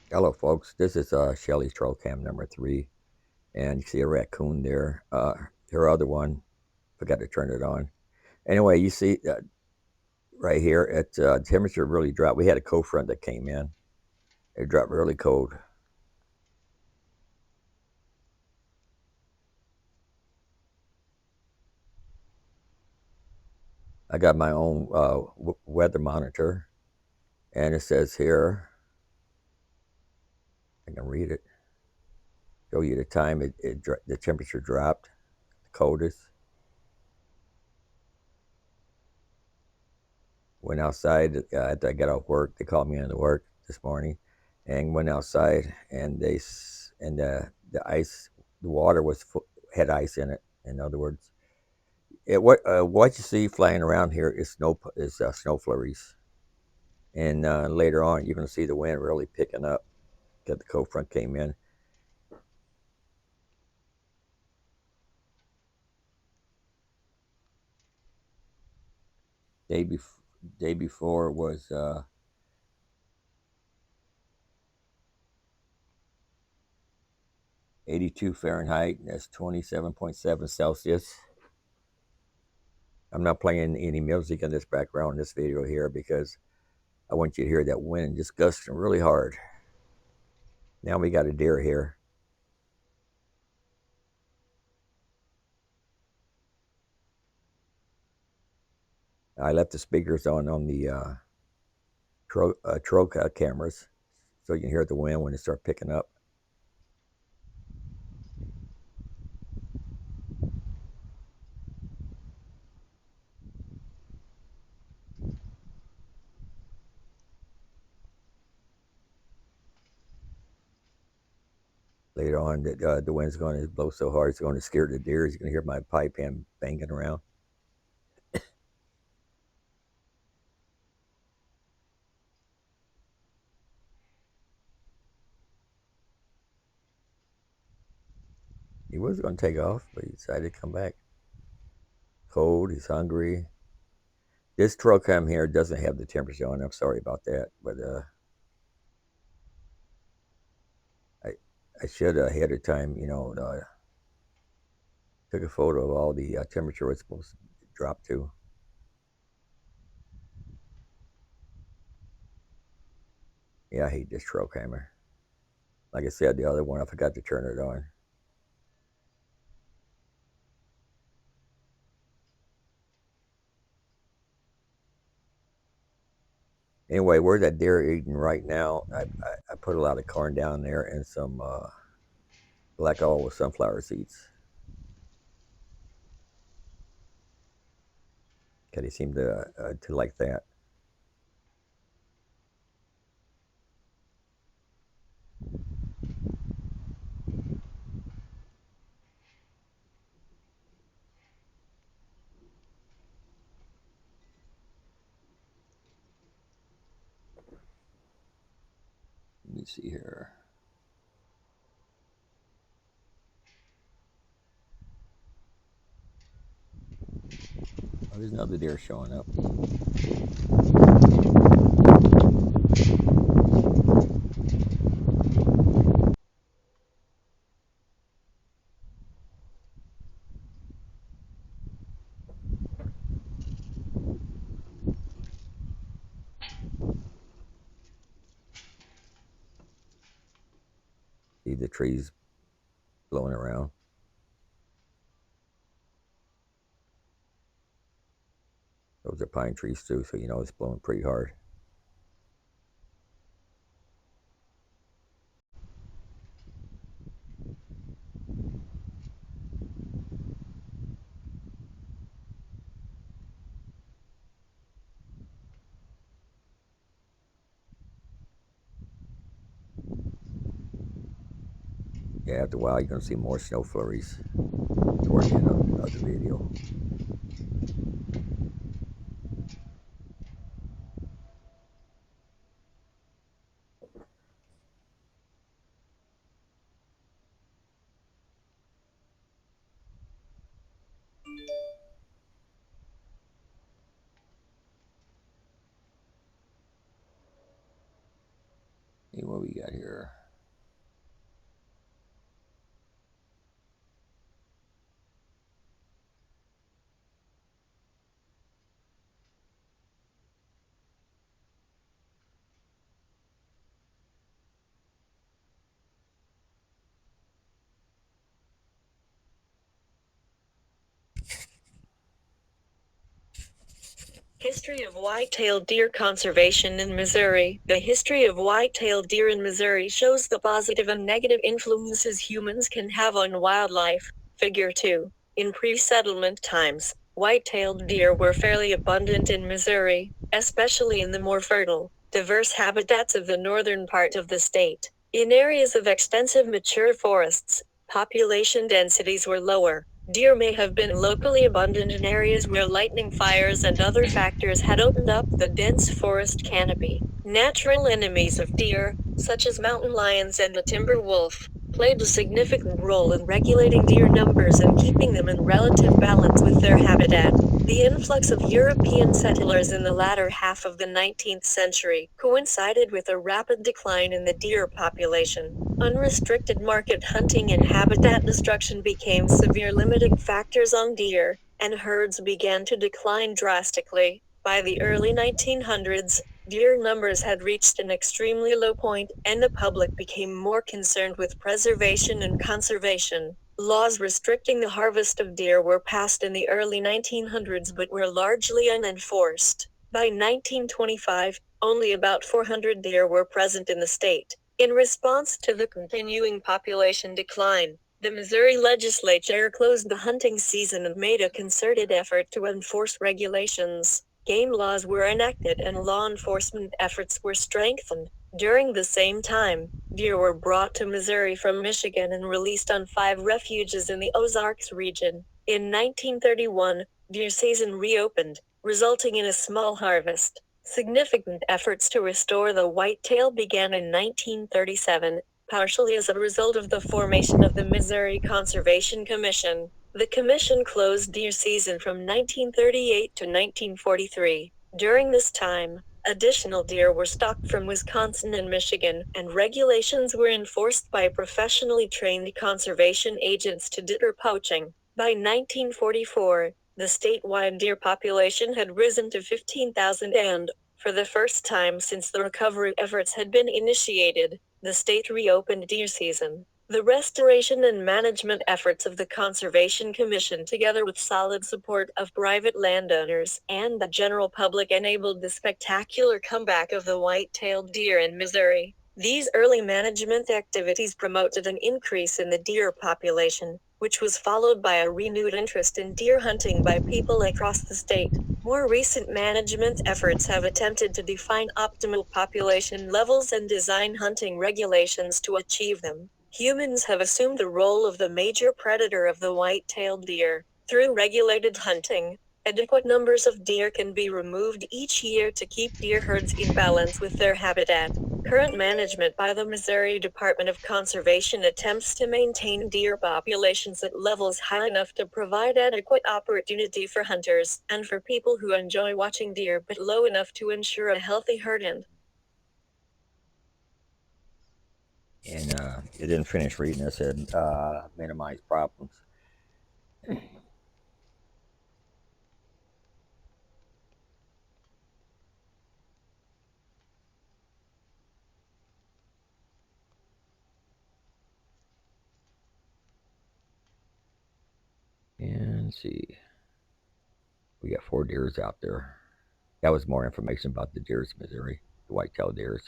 Hello, folks. This is Shelly's Troll Cam number 3, and you see a raccoon there. Her other one, forgot to turn it on. Anyway, you see right here, temperature really dropped. We had a cold front that came in. It dropped really cold. I got my own weather monitor, and it says here, I can read it. Show you the time the temperature dropped, the coldest. Went outside after I got off work. They called me into work this morning, and went outside, and the ice, the water had ice in it. In other words, what you see flying around here is snow flurries, and later on you're going to see the wind really picking up. Got the cold front came in. Day before was 82 Fahrenheit. That's 27.7 Celsius. I'm not playing any music in this background in this video here because I want you to hear that wind just gusting really hard. Now we got a deer here. I left the speakers on the Troca cameras so you can hear the wind when it starts picking up. Later on, the wind's going to blow so hard it's going to scare the deer. You're going to hear my pipe hand banging around. He was going to take off, but he decided to come back. Cold, he's hungry. This trail cam here doesn't have the temperature on. I'm sorry about that, but I I should ahead of time, took a photo of all the temperature it's supposed to drop to. Yeah, I hate this trail camera. Like I said, the other one I forgot to turn it on. Anyway, where's that deer eating right now? I put a lot of corn down there and some black oil with sunflower seeds. Cause he seemed to like that. Let me see here. Oh, there's another deer showing up. See the trees blowing around. Those are pine trees too, so you know it's blowing pretty hard. Yeah, after a while you're gonna see more snow flurries toward the end of the video. See what we got here. History of white-tailed deer conservation in Missouri. The history of white-tailed deer in Missouri shows the positive and negative influences humans can have on wildlife. Figure 2. In pre-settlement times, white-tailed deer were fairly abundant in Missouri, especially in the more fertile, diverse habitats of the northern part of the state. In areas of extensive mature forests, population densities were lower. Deer may have been locally abundant in areas where lightning fires and other factors had opened up the dense forest canopy. Natural enemies of deer, such as mountain lions and the timber wolf, played a significant role in regulating deer numbers and keeping them in relative balance with their habitat. The influx of European settlers in the latter half of the 19th century coincided with a rapid decline in the deer population. Unrestricted market hunting and habitat destruction became severe limiting factors on deer, and herds began to decline drastically. By the early 1900s, deer numbers had reached an extremely low point, and the public became more concerned with preservation and conservation. Laws restricting the harvest of deer were passed in the early 1900s but were largely unenforced. By 1925, only about 400 deer were present in the state. In response to the continuing population decline, the Missouri legislature closed the hunting season and made a concerted effort to enforce regulations. Game laws were enacted and law enforcement efforts were strengthened. During the same time, deer were brought to Missouri from Michigan and released on 5 refuges in the Ozarks region. In 1931, deer season reopened, resulting in a small harvest. Significant efforts to restore the whitetail began in 1937, partially as a result of the formation of the Missouri Conservation Commission. The commission closed deer season from 1938 to 1943. During this time, additional deer were stocked from Wisconsin and Michigan, and regulations were enforced by professionally trained conservation agents to deter poaching. By 1944, the statewide deer population had risen to 15,000 and, for the first time since the recovery efforts had been initiated, the state reopened deer season. The restoration and management efforts of the Conservation Commission, together with solid support of private landowners and the general public, enabled the spectacular comeback of the white-tailed deer in Missouri. These early management activities promoted an increase in the deer population, which was followed by a renewed interest in deer hunting by people across the state. More recent management efforts have attempted to define optimal population levels and design hunting regulations to achieve them. Humans have assumed the role of the major predator of the white-tailed deer. Through regulated hunting, adequate numbers of deer can be removed each year to keep deer herds in balance with their habitat. Current management by the Missouri Department of Conservation attempts to maintain deer populations at levels high enough to provide adequate opportunity for hunters and for people who enjoy watching deer, but low enough to ensure a healthy herd. And it didn't finish reading. It said minimize problems. And let's see, we got 4 deers out there. That was more information about the deers in Missouri, the white-tailed deers.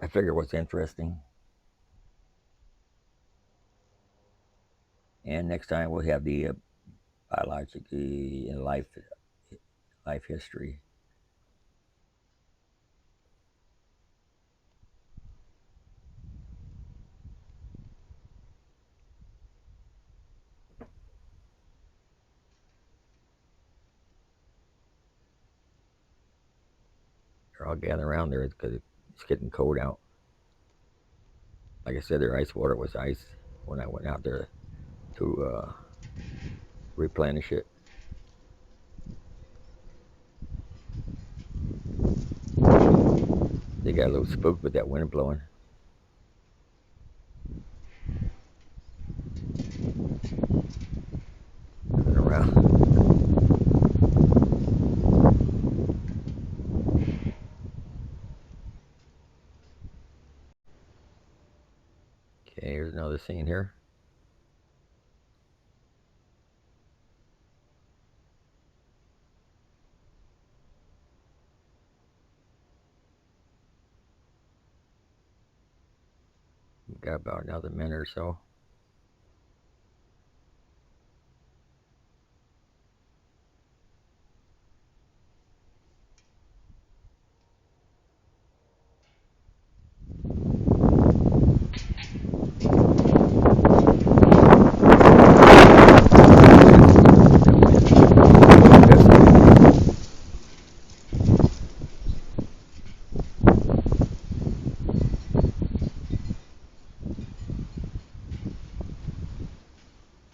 I figure what's interesting. And next time we'll have the biologically and life history. They're all gathering around there because it's getting cold out. Like I said, their ice water was ice when I went out there to replenish it. They got a little spooked with that wind blowing. Moving around. Okay, here's another scene here. We've got about another minute or so.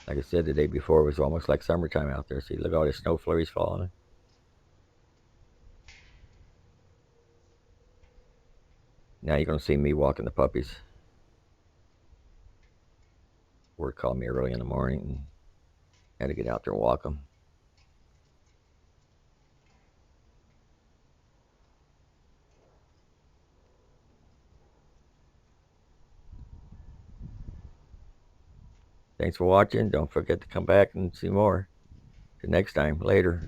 Like I said the day before, it was almost like summertime out there. See, look at all the snow flurries falling. Now you're going to see me walking the puppies. Work called me early in the morning and had to get out there and walk them. Thanks for watching. Don't forget to come back and see more. Till next time. Later.